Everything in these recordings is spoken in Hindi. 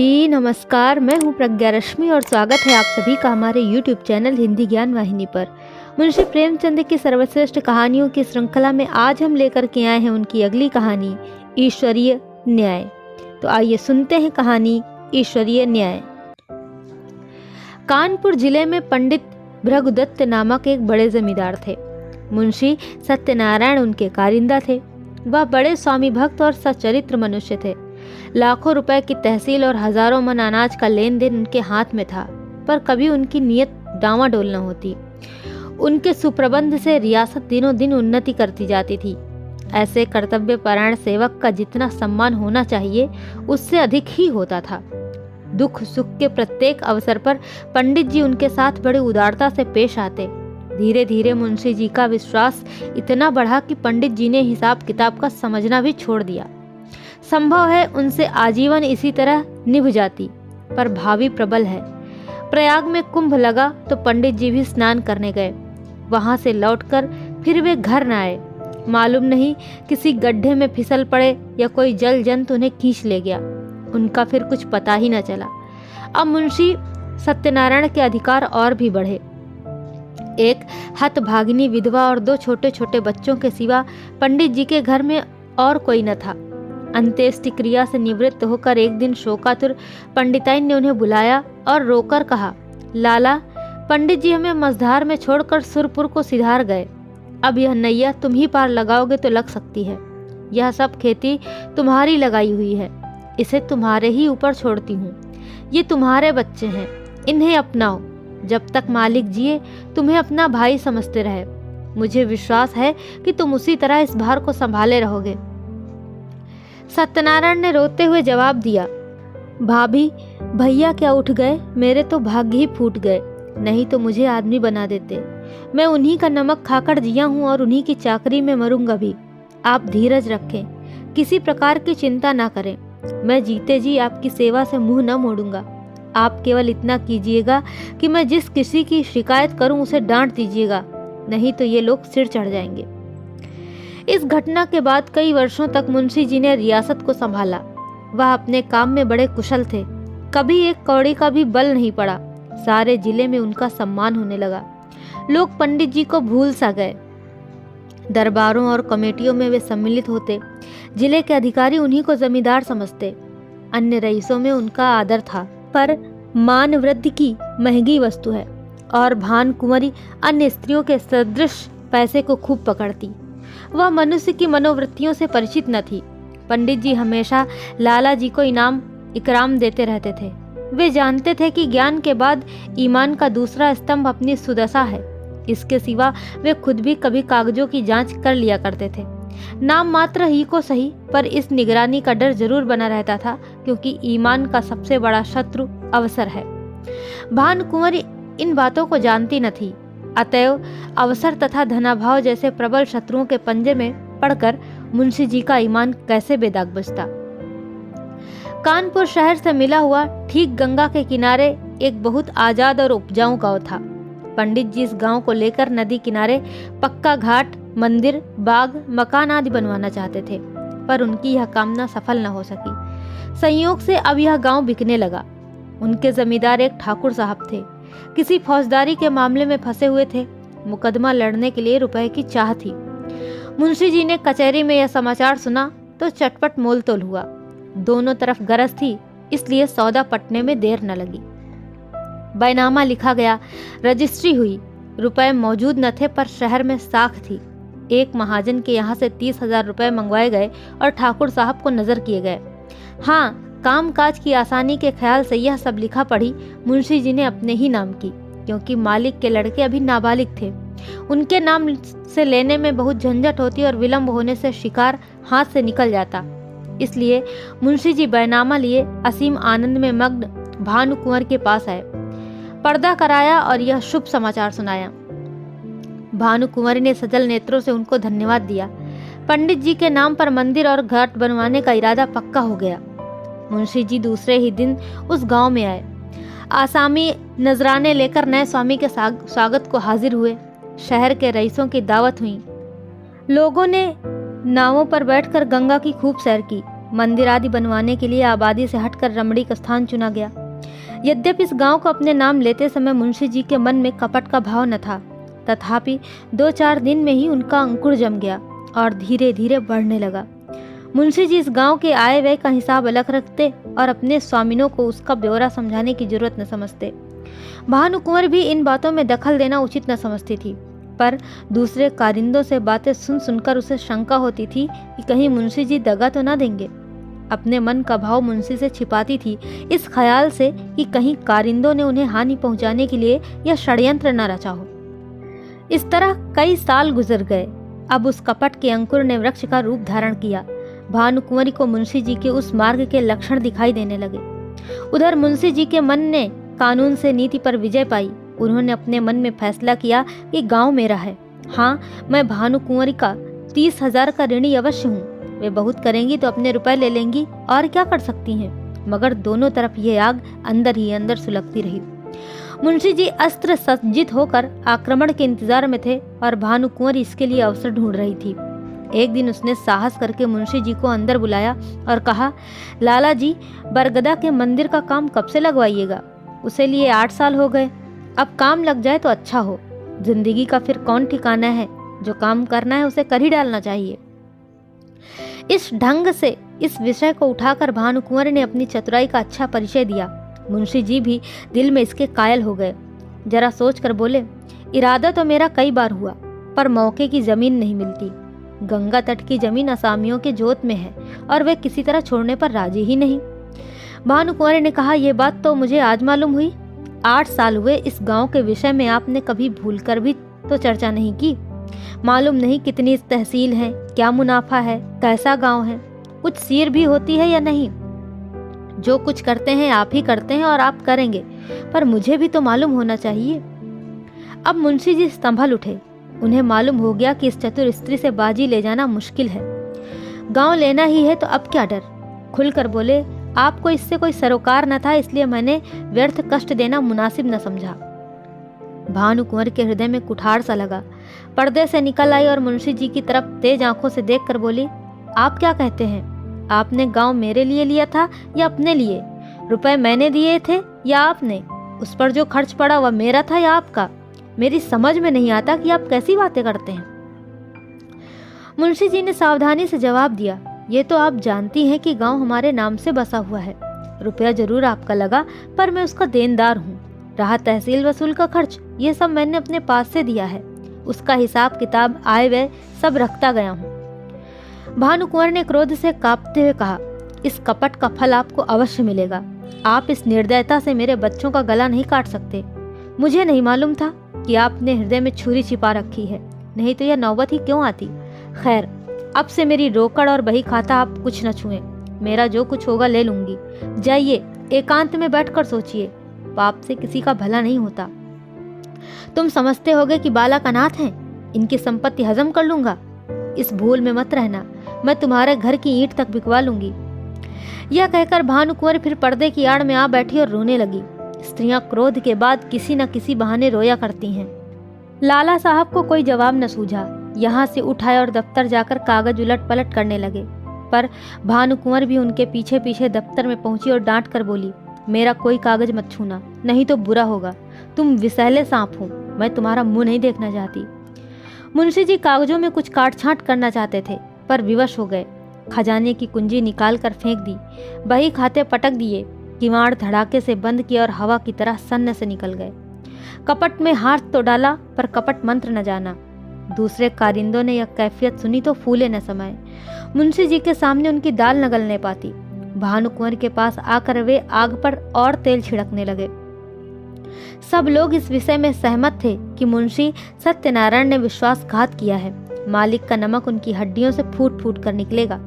जी नमस्कार, मैं हूँ प्रज्ञा रश्मि और स्वागत है आप सभी का हमारे YouTube चैनल हिंदी ज्ञान वाहिनी पर। मुंशी प्रेमचंद की सर्वश्रेष्ठ कहानियों की श्रृंखला में आज हम लेकर के आए हैं उनकी अगली कहानी ईश्वरीय न्याय। तो आइए सुनते हैं कहानी ईश्वरीय न्याय। कानपुर जिले में पंडित भृगुदत्त नामक एक बड़े जमींदार थे। मुंशी सत्यनारायण उनके कारिंदा थे। वह बड़े स्वामी भक्त और सच्चरित्र मनुष्य थे। लाखों रुपए की तहसील और हजारों मन अनाज का लेन देन उनके हाथ में था, पर कभी उनकी नीयत डांवाडोल न होती। उनके सुप्रबंध से रियासत दिनों दिन उन्नति करती जाती थी। ऐसे कर्तव्यपरायण सेवक का जितना सम्मान होना चाहिए उससे अधिक ही होता था। दुख सुख के प्रत्येक अवसर पर पंडित जी उनके साथ बड़ी उदारता से पेश आते। धीरे धीरे मुंशी जी का विश्वास इतना बढ़ा कि पंडित जी ने हिसाब किताब का समझना भी छोड़ दिया। संभव है उनसे आजीवन इसी तरह निभ जाती, पर भावी प्रबल है। प्रयाग में कुंभ लगा तो पंडित जी भी स्नान करने गए। वहां से लौटकर फिर वे घर न आए। मालूम नहीं किसी गड्ढे में फिसल पड़े या कोई जल जंतु उन्हें खींच ले गया। उनका फिर कुछ पता ही न चला। अब मुंशी सत्यनारायण के अधिकार और भी बढ़े। एक हतभागिनी विधवा और 2 छोटे छोटे बच्चों के सिवा पंडित जी के घर में और कोई न था। अंत्येष्टि क्रिया से निवृत्त होकर एक दिन शोकातुर पंडिताइन ने उन्हें बुलाया और रोकर कहा, लाला, पंडित जी हमें मझधार में छोड़कर सुरपुर को सिधार गए। अब यह नैया तुम ही पार लगाओगे तो लग सकती है। यह सब खेती तुम्हारी लगाई हुई है, इसे तुम्हारे ही ऊपर छोड़ती हूँ। ये तुम्हारे बच्चे हैं, इन्हें अपनाओ। जब तक मालिक जिए तुम्हें अपना भाई समझते रहे। मुझे विश्वास है कि तुम उसी तरह इस भार को संभाले रहोगे। सत्यनारायण ने रोते हुए जवाब दिया, भाभी, भैया क्या उठ गए? मेरे तो भाग्य ही फूट गए, नहीं तो मुझे आदमी बना देते। मैं उन्हीं का नमक खाकर जिया हूँ और उन्हीं की चाकरी में मरूंगा भी। आप धीरज रखें, किसी प्रकार की चिंता ना करें। मैं जीते जी आपकी सेवा से मुंह न मोड़ूंगा। आप केवल इतना कीजिएगा कि मैं जिस किसी की शिकायत करूं उसे डांट दीजिएगा, नहीं तो ये लोग सिर चढ़ जाएंगे। इस घटना के बाद कई वर्षों तक मुंशी जी ने रियासत को संभाला। वह अपने काम में बड़े कुशल थे। कभी एक कौड़ी का भी बल नहीं पड़ा। सारे जिले में उनका सम्मान होने लगा। लोग पंडित जी को भूल सा गए। दरबारों और कमेटियों में वे सम्मिलित होते। जिले के अधिकारी उन्हीं को जमींदार समझते। अन्य रईसों में उनका आदर था, पर मान वृद्धि की महंगी वस्तु है और भान कुंवरी अन्य स्त्रियों के सदृश पैसे को खूब पकड़ती। वह मनुष्य की मनोवृत्तियों से परिचित न थी। पंडित जी हमेशा लाला जी को इनाम इकराम देते रहते थे। वे जानते थे कि ज्ञान के बाद ईमान का दूसरा स्तंभ अपनी सुदशा है। इसके सिवा वे खुद भी कभी कागजों की जांच कर लिया करते थे। नाम मात्र ही को सही, पर इस निगरानी का डर जरूर बना रहता था, क्योंकि ईमान का सबसे बड़ा शत्रु अवसर है। भान कुंवरी इन बातों को जानती न थी। अतएव अवसर तथा धनाभाव जैसे प्रबल शत्रुओं के पंजे में पड़कर मुंशी जी का ईमान कैसे बेदाग बचता। कानपुर शहर से मिला हुआ ठीक गंगा के किनारे एक बहुत आजाद और उपजाऊ गांव था। पंडित जी इस गांव को लेकर नदी किनारे पक्का घाट, मंदिर, बाग, मकान आदि बनवाना चाहते थे, पर उनकी यह कामना सफल न हो सकी। संयोग से अब यह गांव बिकने लगा। उनके जमींदार एक ठाकुर साहब थे। किसी फौजदारी के मामले में फंसे हुए थे। मुकदमा लड़ने के लिए रुपए की चाह थी। मुंशी जी ने कचहरी में यह समाचार सुना तो चटपट मोलतोल हुआ। दोनों तरफ गरज थी, इसलिए सौदा पटने में देर न लगी। बैनामा लिखा गया, रजिस्ट्री हुई। रुपए मौजूद न थे, पर शहर में साख थी। एक महाजन के यहाँ से 30,000 रुपए मंगवाए गए और ठाकुर साहब को नजर किए गए। हाँ, कामकाज की आसानी के ख्याल से यह सब लिखा पढ़ी मुंशी जी ने अपने ही नाम की, क्योंकि मालिक के लड़के अभी नाबालिग थे। उनके नाम से लेने में बहुत झंझट होती और विलंब होने से शिकार हाथ से निकल जाता। इसलिए मुंशी जी बैनामा लिए असीम आनंद में मग्न भानु कुंवर के पास आए। पर्दा कराया और यह शुभ समाचार सुनाया। भानु कुंवर ने सजल नेत्रों से उनको धन्यवाद दिया। पंडित जी के नाम पर मंदिर और घाट बनवाने का इरादा पक्का हो गया। मुंशी जी दूसरे ही दिन उस गांव में आए। आसामी नजराने लेकर नए स्वामी के स्वागत को हाजिर हुए। शहर के रईसों की दावत हुई। लोगों ने नावों पर बैठकर गंगा की खूब सैर की। मंदिर आदि बनवाने के लिए आबादी से हटकर रमणी का स्थान चुना गया। यद्यपि इस गांव को अपने नाम लेते समय मुंशी जी के मन में कपट का भाव न था, तथापि 2-4 दिन में ही उनका अंकुर जम गया और धीरे धीरे बढ़ने लगा। मुंशी जी इस गांव के आय व्यय का हिसाब अलग रखते और अपने स्वामिनों को उसका ब्यौरा समझाने की जरूरत न समझते। भानुकुंवर भी इन बातों में दखल देना उचित न समझती थी, पर दूसरे कारिंदों से बातें सुन सुनकर उसे शंका होती थी कि कहीं मुंशी जी दगा तो ना देंगे। अपने मन का भाव मुंशी से छिपाती थी इस ख्याल से कि कहीं कारिंदों ने उन्हें हानि पहुंचाने के लिए यह षड्यंत्र न रचा हो। इस तरह कई साल गुजर गए। अब उस कपट के अंकुर ने वृक्ष का रूप धारण किया। भानुकुंवरी को मुंशी जी के उस मार्ग के लक्षण दिखाई देने लगे। उधर मुंशी जी के मन ने कानून से नीति पर विजय पाई। उन्होंने अपने मन में फैसला किया कि गांव मेरा है। हाँ, मैं भानुकुंवरी का 30,000 का ऋणी अवश्य हूँ। वे बहुत करेंगी तो अपने रुपए ले लेंगी, और क्या कर सकती हैं। मगर दोनों तरफ यह आग अंदर ही अंदर सुलगती रही। मुंशी जी अस्त्र सज्जित होकर आक्रमण के इंतजार में थे और भानुकुंवरी इसके लिए अवसर ढूंढ रही थी। एक दिन उसने साहस करके मुंशी जी को अंदर बुलाया और कहा, लाला जी, बरगदा के मंदिर का काम कब से लगवाइएगा? उसे लिए 8 साल हो गए। अब काम लग जाए तो अच्छा हो। जिंदगी का फिर कौन ठिकाना है? जो काम करना है उसे कर ही डालना चाहिए। इस ढंग से इस विषय को उठाकर भानुकुंवरी ने अपनी चतुराई का अच्छा परिचय दिया। मुंशी जी भी दिल में इसके कायल हो गए। जरा सोचकर बोले, इरादा तो मेरा कई बार हुआ, पर मौके की जमीन नहीं मिलती। गंगा तट की जमीन असामियों के जोत में है और वे किसी तरह छोड़ने पर राजी ही नहीं। भानुकुंवरी ने कहा, यह बात तो मुझे आज मालूम हुई। 8 साल हुए इस गांव के विषय में आपने कभी भूलकर भी तो चर्चा नहीं की। मालूम नहीं कितनी तहसील है, क्या मुनाफा है, कैसा गांव है, कुछ सीर भी होती है या नहीं। जो कुछ करते हैं आप ही करते हैं और आप करेंगे, पर मुझे भी तो मालूम होना चाहिए। अब मुंशी जी संभल उठे। उन्हें मालूम हो गया कि इस चतुर स्त्री से बाजी ले जाना मुश्किल है। गांव लेना ही है तो अब क्या डर। खुलकर बोले, आपको इससे कोई सरोकार न था, इसलिए मैंने व्यर्थ कष्ट देना मुनासिब न समझा। भानुकुंवरी के हृदय में कुठार सा लगा। पर्दे से निकल आई और मुंशी जी की तरफ तेज आंखों से देखकर बोली, आप क्या कहते हैं? आपने गांव मेरे लिए लिया था या अपने लिए? रुपए मैंने दिए थे या आपने? उस पर जो खर्च पड़ा वह मेरा था या आपका? मेरी समझ में नहीं आता कि आप कैसी बातें करते हैं। मुंशी जी ने सावधानी से जवाब दिया, ये तो आप जानती हैं कि गांव हमारे नाम से बसा हुआ है। रुपया जरूर आपका लगा, पर मैं उसका देनदार हूँ। रहा तहसील वसूल का खर्च, ये सब मैंने अपने पास से दिया है। उसका हिसाब किताब आय व्यय सब रखता गया हूँ। भानुकुंवर ने क्रोध से कांपते हुए कहा, इस कपट का फल आपको अवश्य मिलेगा। आप इस निर्दयता से मेरे बच्चों का गला नहीं काट सकते। मुझे नहीं मालूम था कि आपने हृदय में छुरी छिपा रखी है, नहीं तो यह नौबत ही क्यों आती। खैर, अब से मेरी रोकड़ और बही खाता आप कुछ न छुएं। मेरा जो कुछ होगा ले लूंगी। जाइए, एकांत में बैठकर सोचिए। पाप से किसी का भला नहीं होता। तुम समझते होगे कि बालक अनाथ हैं, इनकी संपत्ति हजम कर लूंगा। इस भूल में मत रहना, मैं तुम्हारे घर की ईंट तक बिकवा लूंगी। यह कहकर भानुकुंवर फिर पर्दे की आड़ में आ बैठी और रोने लगी। स्त्रियां क्रोध के बाद किसी न किसी बहाने रोया करती हैं। लाला साहब को कोई जवाब न सूझा। यहाँ से उठाए और दफ्तर जाकर कागज उलट पलट करने लगे, पर भानुकुंवर भी उनके पीछे पीछे दफ्तर में पहुंची और डांट कर बोली, मेरा कोई कागज मत छूना, नहीं तो बुरा होगा। तुम विषैले सांप हो, मैं तुम्हारा मुंह नहीं देखना चाहती। मुंशी जी कागजों में कुछ काट छांट करना चाहते थे, पर विवश हो गए। खजाने की कुंजी निकाल कर फेंक दी, बही खाते पटक दिए, किवाड़ धड़ाके से बंद किया और हवा की तरह सन्न से निकल गए। कपट में हाथ तो डाला, पर कपट मंत्र न जाना। दूसरे कारिंदों ने यह कैफियत सुनी तो फूले न समाये। मुंशी जी के सामने उनकी दाल न गलने पाती। भानुकुंवर के पास आकर वे आग पर और तेल छिड़कने लगे। सब लोग इस विषय में सहमत थे कि मुंशी सत्यनारायण ने विश्वासघात किया है। मालिक का नमक उनकी हड्डियों से फूट फूट कर निकलेगा।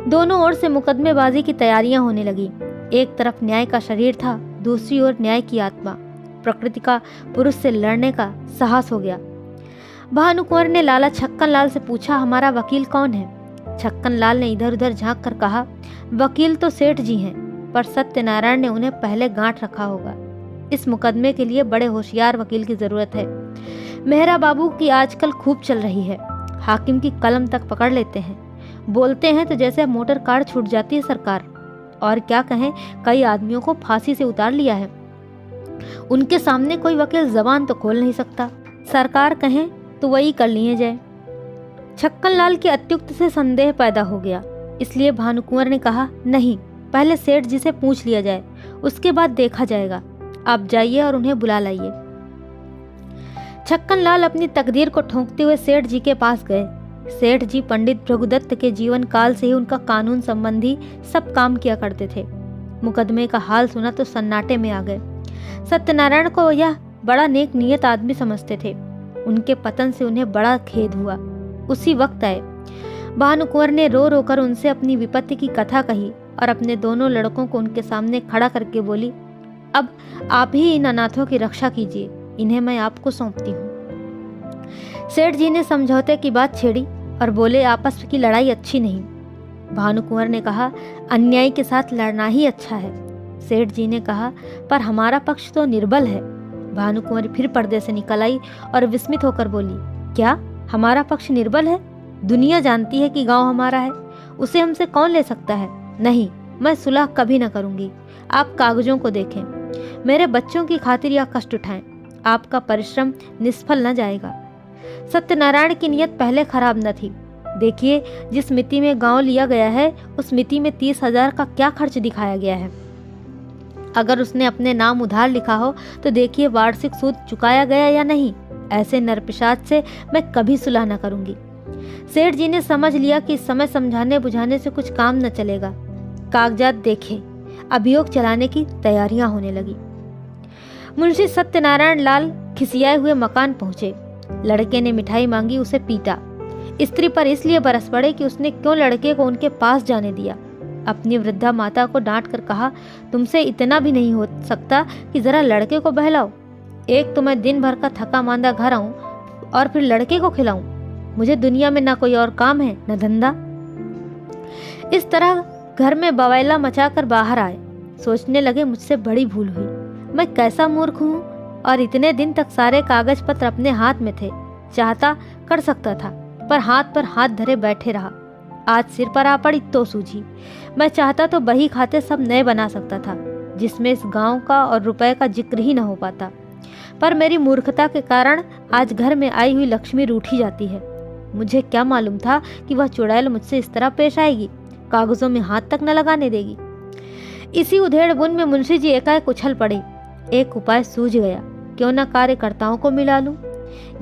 दोनों ओर से मुकदमेबाजी की तैयारियां होने लगी। एक तरफ न्याय का शरीर था, दूसरी ओर न्याय की आत्मा। प्रकृति का पुरुष से लड़ने का साहस हो गया। भानुकुंवर ने लाला छक्कन लाल से पूछा, हमारा वकील कौन है? छक्कन लाल ने इधर उधर झांक कर कहा, वकील तो सेठ जी हैं, पर सत्यनारायण ने उन्हें पहले गांठ रखा होगा। इस मुकदमे के लिए बड़े होशियार वकील की जरूरत है। मेहरा बाबू की आजकल खूब चल रही है, हाकिम की कलम तक पकड़ लेते हैं। बोलते हैं तो जैसे मोटर कार छूट जाती है सरकार। और क्या कहें, कई आदमियों को फांसी से उतार लिया है। उनके सामने कोई वकील जबान तो खोल नहीं सकता। सरकार कहें तो वही कर लिए जाए। छक्कन लाल के अत्युक्त से संदेह पैदा हो गया। इसलिए भानुकुंवर ने कहा, नहीं, पहले सेठ जी से पूछ लिया जाए, उसके बाद देखा जाएगा। आप जाइए और उन्हें बुला लाइए। छक्कन लाल अपनी तकदीर को ठोंकते हुए सेठ जी के पास गए। सेठ जी पंडित भृगुदत्त के जीवन काल से ही उनका कानून संबंधी सब काम किया करते थे। मुकदमे का हाल सुना तो सन्नाटे में आ गए। सत्यनारायण को यह बड़ा नेक नियत आदमी समझते थे। उनके पतन से उन्हें बड़ा खेद हुआ। उसी वक्त आए। भानुकुंवर ने रो रो कर उनसे अपनी विपत्ति की कथा कही और अपने दोनों लड़कों को उनके सामने खड़ा करके बोली, अब आप ही इन अनाथों की रक्षा कीजिए, इन्हें मैं आपको सौंपती हूँ। सेठ जी ने समझौते की बात छेड़ी और बोले, आपस की लड़ाई अच्छी नहीं। भानुकुंवर ने कहा, अन्याय के साथ लड़ना ही अच्छा है। सेठ जी ने कहा, पर हमारा पक्ष तो निर्बल है। भानुकुंवर फिर पर्दे से निकल आई और विस्मित होकर बोली, क्या हमारा पक्ष निर्बल है? दुनिया जानती है कि गांव हमारा है, उसे हमसे कौन ले सकता है? नहीं, मैं सुलह कभी न करूंगी। आप कागजों को देखें, मेरे बच्चों की खातिर यह कष्ट उठाएं। आपका परिश्रम निष्फल न जाएगा। सत्यनारायण की नियत पहले खराब न थी। देखिए, जिस मिति में गांव लिया गया है, उस मिति में 30,000 का क्या खर्च दिखाया गया है। अगर उसने अपने नाम उधार लिखा हो तो देखिए वार्षिक सूद चुकाया गया या नहीं। ऐसे नरपिशाच से मैं कभी सुलह न करूंगी। सेठ जी ने समझ लिया कि इस समय समझाने बुझाने से कुछ काम न चलेगा। कागजात देखे, अभियोग चलाने की तैयारियां होने लगी। मुंशी सत्यनारायण लाल खिसियाए हुए मकान पहुंचे। लड़के ने मिठाई मांगी, उसे पीटा। स्त्री पर इसलिए बरस पड़े कि उसने क्यों लड़के को उनके पास जाने दिया। अपनी वृद्धा माता को डांट कर कहा, तुमसे इतना भी नहीं हो सकता कि जरा लड़के को बहलाओ। एक तो मैं दिन भर का थका मांदा घर आऊं और फिर लड़के को खिलाऊं। मुझे दुनिया में ना कोई और काम है न धंधा। इस तरह घर में बवाइला मचाकर बाहर आए। सोचने लगे, मुझसे बड़ी भूल हुई। मैं कैसा मूर्ख हूँ। और इतने दिन तक सारे कागज पत्र अपने हाथ में थे। चाहता कर सकता था, पर हाथ धरे बैठे रहा। आज सिर पर आ पड़ी तो सूझी। मैं चाहता तो बही खाते सब नए बना सकता था, जिसमें इस गांव का और रुपए का जिक्र ही न हो पाता। पर मेरी मूर्खता के कारण आज घर में आई हुई लक्ष्मी रूठी जाती है। मुझे क्या मालूम था कि वह चुड़ैल मुझसे इस तरह पेश आएगी, कागजों में हाथ तक न लगाने देगी। इसी उधेड़ बुन में मुंशी जी एकाएक उछल पड़े। एक उपाय सूझ गया, क्यों न कार्यकर्ताओं को मिला लूं।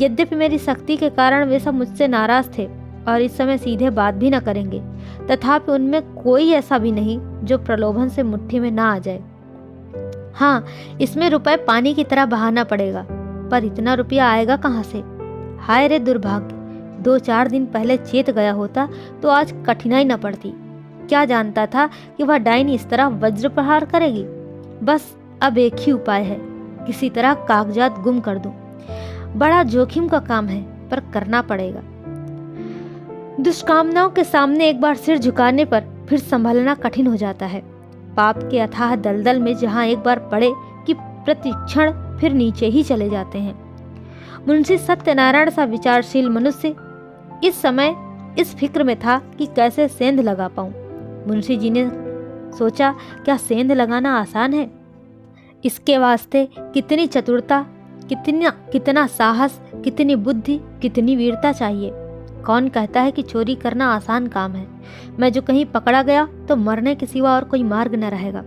यद्यपि मेरी सख्ती के कारण वे सब मुझसे नाराज थे और इस समय सीधे बात भी न करेंगे, तथापि उनमें कोई ऐसा भी नहीं जो प्रलोभन से मुट्ठी में ना आ जाए। हाँ, इसमें रुपए पानी की तरह बहाना पड़ेगा, पर इतना रुपया आएगा कहाँ से? हाय रे दुर्भाग्य! 2-4 दिन पहले चेत गया होता तो आज कठिनाई न पड़ती। क्या जानता था कि वह डायनी इस तरह वज्र प्रहार करेगी। बस अब एक ही उपाय है, किसी तरह कागजात गुम कर दूं। बड़ा जोखिम का काम है, पर करना पड़ेगा। दुष्कामनाओं के सामने एक बार सिर झुकाने पर फिर संभलना कठिन हो जाता है। पाप के अथाह दलदल में जहां एक बार पड़े कि प्रतिक्षण फिर नीचे ही चले जाते हैं। मुंशी सत्यनारायण सा विचारशील मनुष्य इस समय इस फिक्र में था कि कैसे सेंध लगा पाऊं। मुंशी जी ने सोचा, क्या सेंध लगाना आसान है? इसके वास्ते कितनी चतुरता, कितना साहस, कितनी बुद्धि, कितनी वीरता चाहिए। कौन कहता है कि चोरी करना आसान काम है? मैं जो कहीं पकड़ा गया तो मरने के सिवा और कोई मार्ग न रहेगा।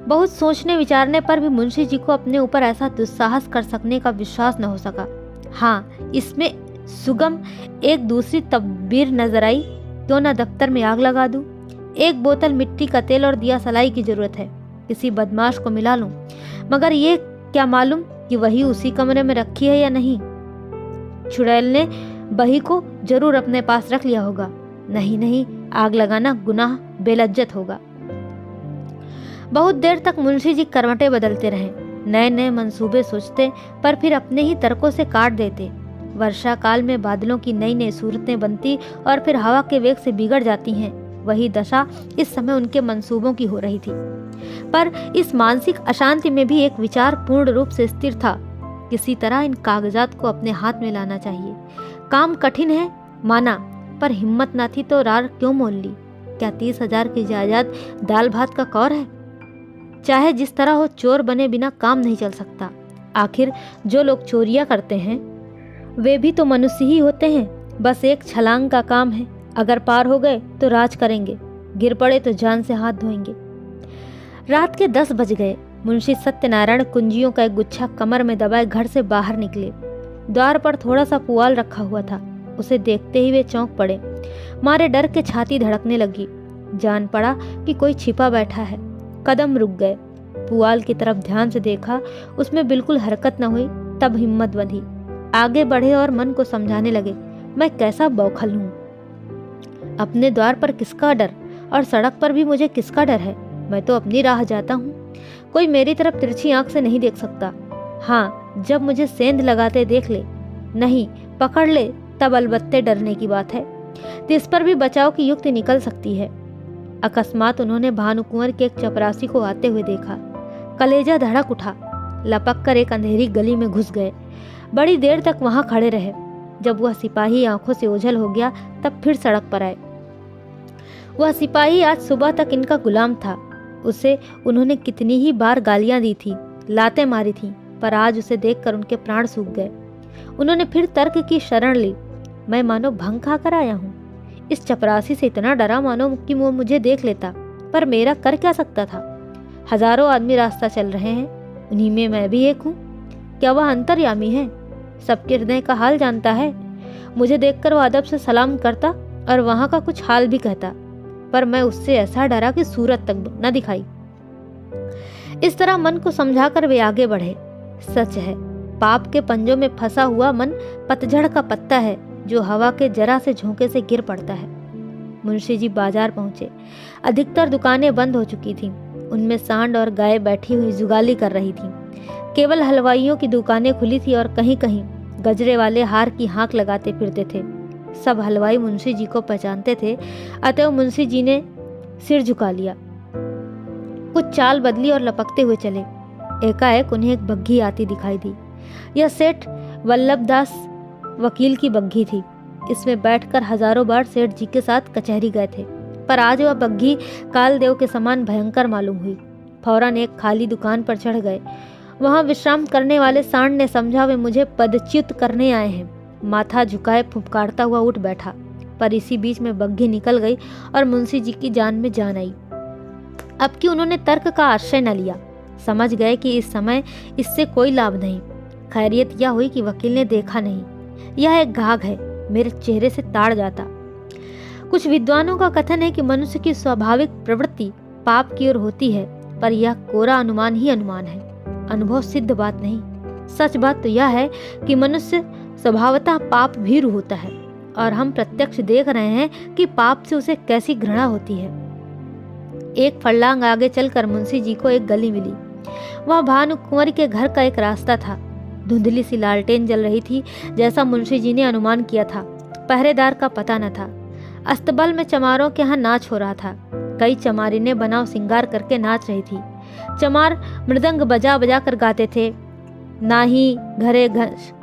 बहुत सोचने विचारने पर भी मुंशी जी को अपने ऊपर ऐसा दुस्साहस कर सकने का विश्वास न हो सका। हाँ, इसमें सुगम एक दूसरी तदबीर नजर आई। क्यों न दफ्तर में आग लगा दूं। 1 बोतल मिट्टी का तेल और दिया सलाई की जरूरत है। किसी बदमाश को मिला लूं, मगर ये क्या मालूम कि वही उसी कमरे में रखी है या नहीं। चुड़ैल ने बही को जरूर अपने पास रख लिया होगा। नहीं, आग लगाना गुनाह, बेलज्जत होगा। बहुत देर तक मुंशी जी करवटें बदलते रहे। नए नए मंसूबे सोचते, पर फिर अपने ही तर्कों से काट देते। वर्षा काल में बादलों की नई नई सूरतें बनती और फिर हवा के वेग से बिगड़ जाती हैं। वही दशा इस समय उनके मंसूबों की हो रही थी। पर इस मानसिक अशांति में भी एक विचार पूर्ण रूप से स्थिर था। किसी तरह इन कागजात को अपने हाथ में लाना चाहिए। काम कठिन है, माना, पर हिम्मत ना थी तो रार क्यों मोल ली। क्या 30,000 की जायदाद दाल भात का कौर है? चाहे जिस तरह हो, चोर बने बिना काम नहीं चल सकता। आखिर जो लोग चोरियां करते हैं वे भी तो मनुष्य ही होते हैं। बस एक छलांग का काम है। अगर पार हो गए तो राज करेंगे, गिर पड़े तो जान से हाथ धोएंगे। रात के 10 बज गए। मुंशी सत्यनारायण कुंजियों का एक गुच्छा कमर में दबाए घर से बाहर निकले। द्वार पर थोड़ा सा पुआल रखा हुआ था। उसे देखते ही वे चौंक पड़े। मारे डर के छाती धड़कने लगी। जान पड़ा कि कोई छिपा बैठा है। कदम रुक गए। पुआल की तरफ ध्यान से देखा, उसमें बिल्कुल हरकत न हुई। तब हिम्मत बंधी, आगे बढ़े और मन को समझाने लगे, मैं कैसा बौखल हूँ। अपने द्वार पर किसका डर और सड़क पर भी मुझे किसका डर है। मैं तो अपनी राह जाता हूँ, कोई मेरी तरफ तिरछी आंख से नहीं देख सकता। हाँ, जब मुझे सेंध लगाते देख ले, नहीं पकड़ ले, तब अलबत्ते डरने की बात है। तो इस पर भी बचाव की युक्ति निकल सकती है। अकस्मात उन्होंने भानुकुंवर के एक चपरासी को आते हुए देखा। कलेजा धड़क उठा। लपक कर एक अंधेरी गली में घुस गए। बड़ी देर तक वहां खड़े रहे। जब वह सिपाही आंखों से ओझल हो गया तब फिर सड़क पर आए। वह सिपाही आज सुबह तक इनका गुलाम था। उसे उन्होंने कितनी ही बार गालियां दी थी, लातें मारी थी, पर आज उसे देखकर उनके प्राण सूख गए। उन्होंने फिर तर्क की शरण ली। मैं मानो भंग खाकर आया हूँ। इस चपरासी से इतना डरा मानो कि वो मुझे देख लेता, पर मेरा कर क्या सकता था। हजारों आदमी रास्ता चल रहे हैं, उन्हीं में मैं भी एक हूँ। क्या वह अंतर्यामी है? सबके हृदय का हाल जानता है। मुझे देखकर वह अदब से सलाम करता और वहां का कुछ हाल भी कहता, पर मैं उससे ऐसा डरा कि सूरत तक न दिखाई। इस तरह मन को समझाकर वे आगे बढ़े। सच है, पाप के पंजों में फंसा हुआ मन पतझड़ का पत्ता है जो हवा के जरा से झोंके से गिर पड़ता है। मुंशी जी बाजार पहुंचे। अधिकतर दुकानें बंद हो चुकी थीं। उनमें सांड और गाय बैठी हुई जुगाली कर रही थीं। केवल हलवाइयों की दुकानें खुली थी और कहीं कहीं गजरे वाले हार की हाँक लगाते फिरते थे। सब हलवाई मुंशी जी को पहचानते थे, अतएव मुंशी जी ने सिर झुका लिया। कुछ चाल बदली और लपकते हुए चले। एकाएक उन्हें एक बग्घी आती दिखाई दी। यह सेठ वल्लभदास वकील की बग्घी थी। इसमें बैठकर हजारों बार सेठ जी के साथ कचहरी गए थे, पर आज वह बग्घी कालदेव के समान भयंकर मालूम हुई। फौरन एक खाली दुकान पर चढ़ गए। वहां विश्राम करने वाले सांड ने समझा वे मुझे पदच्युत करने आए हैं। माथा झुकाए फुफकारता हुआ उठ बैठा, पर इसी बीच में बग्घी निकल गई और मुंशी जी की जान में जान आई। अब कि उन्होंने तर्क का आश्रय न लिया, समझ गए कि इस समय इससे कोई लाभ नहीं। खैरियत यह हुई कि वकील ने देखा नहीं। यह एक घाघ है, मेरे चेहरे से ताड़ जाता। कुछ विद्वानों का कथन है कि मनुष्य की स्वाभाविक प्रवृत्ति पाप की ओर होती है, पर यह कोरा अनुमान ही अनुमान है, अनुभव सिद्ध बात नहीं। सच बात तो यह है कि मनुष्य स्वभावतः पाप भीरु होता है, और हम प्रत्यक्ष देख रहे हैं कि पाप से उसे कैसी घृणा होती है। एक फर्लांग आगे चलकर मुंशी जी को एक गली मिली। वह भानुकुंवर के घर का एक रास्ता था। धुंधली सी लालटेन जल रही थी, जैसा मुंशी जी ने अनुमान किया था। पहरेदार का पता न था। अस्तबल में चमारों के यहाँ नाच हो रहा था। कई चमारिनें बनाव सिंगार करके नाच रही थी। चमार मृदंग बजा बजा कर गाते थे। नाही घरे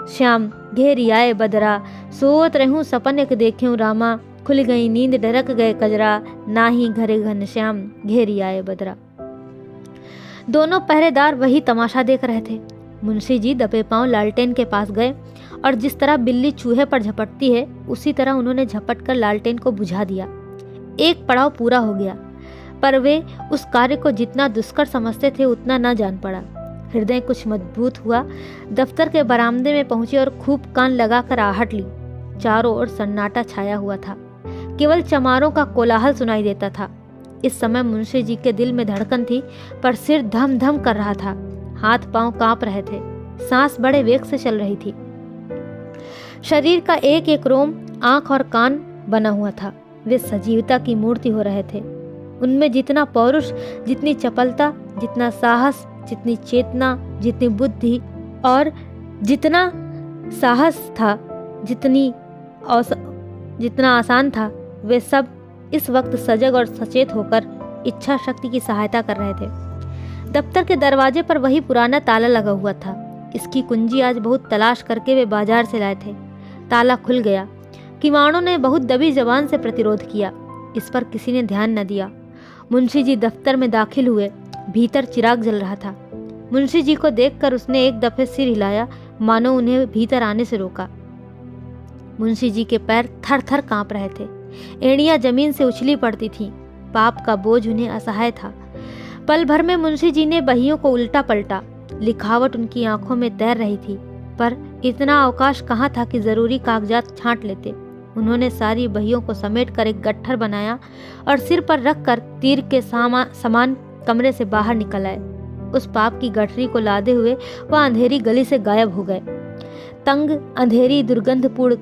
श्याम घेरी आए बदरा, सोत रहूं सपन एक देख्यूं रामा, खुल गई नींद डरक गए कजरा, नाही घरे घनश्याम घेरी आए बदरा। दोनों पहरेदार वही तमाशा देख रहे थे। मुंशी जी दबे पांव लालटेन के पास गए और जिस तरह बिल्ली चूहे पर झपटती है उसी तरह उन्होंने झपट कर लालटेन को बुझा दिया। एक पड़ाव पूरा हो गया, पर वे उस कार्य को जितना दुष्कर समझते थे उतना न जान पड़ा। हृदय कुछ मजबूत हुआ। दफ्तर के बरामदे में पहुंचे और खूब कान लगाकर आहट ली। चारों ओर सन्नाटा छाया हुआ था। केवल चमारों का कोलाहल सुनाई देता था। इस समय मुंशी जी के दिल में धड़कन थी, पर सिर धम धम कर रहा था। हाथ पांव कांप रहे थे। सांस बड़े वेग से चल रही थी। शरीर का एक एक रोम, आंख और कान बना हुआ था। वे सजीवता की मूर्ति हो रहे थे। उनमें जितना पौरुष, जितनी चपलता, जितना साहस, जितनी चेतना, जितनी बुद्धि और जितना साहस था, जितना आसान था, वे सब इस वक्त सजग और सचेत होकर इच्छा शक्ति की सहायता कर रहे थे। दफ्तर के दरवाजे पर वही पुराना ताला लगा हुआ था। इसकी कुंजी आज बहुत तलाश करके वे बाजार से लाए थे। ताला खुल गया। किवाड़ों ने बहुत दबी जबान से प्रतिरोध किया। इस पर किसी ने ध्यान न दिया। मुंशी जी दफ्तर में दाखिल हुए। भीतर चिराग जल रहा था। मुंशी जी को देखकर उसने एक दफे सिर हिलाया, मानो उन्हें भीतर आने से रोका। मुंशी जी के पैर थर थर कांप रहे थे। एड़ियां जमीन से उछली पड़ती थीं। पाप का बोझ उन्हें असहाय था। पल भर में मुंशी जी ने बहियों को उल्टा पलटा। लिखावट उनकी आंखों में तैर रही थी, पर इतना अवकाश कहाँ था कि जरूरी कागजात छांट लेते। उन्होंने सारी बहियों को समेटकर एक गट्ठर बनाया और सिर पर रखकर तीर के समान कमरे से बाहर निकल आए। उस पाप की गठरी को लादे हुए वह अंधेरी गली से गायब हो गए। तंग, अंधेरी, दुर्गंधपूर्ण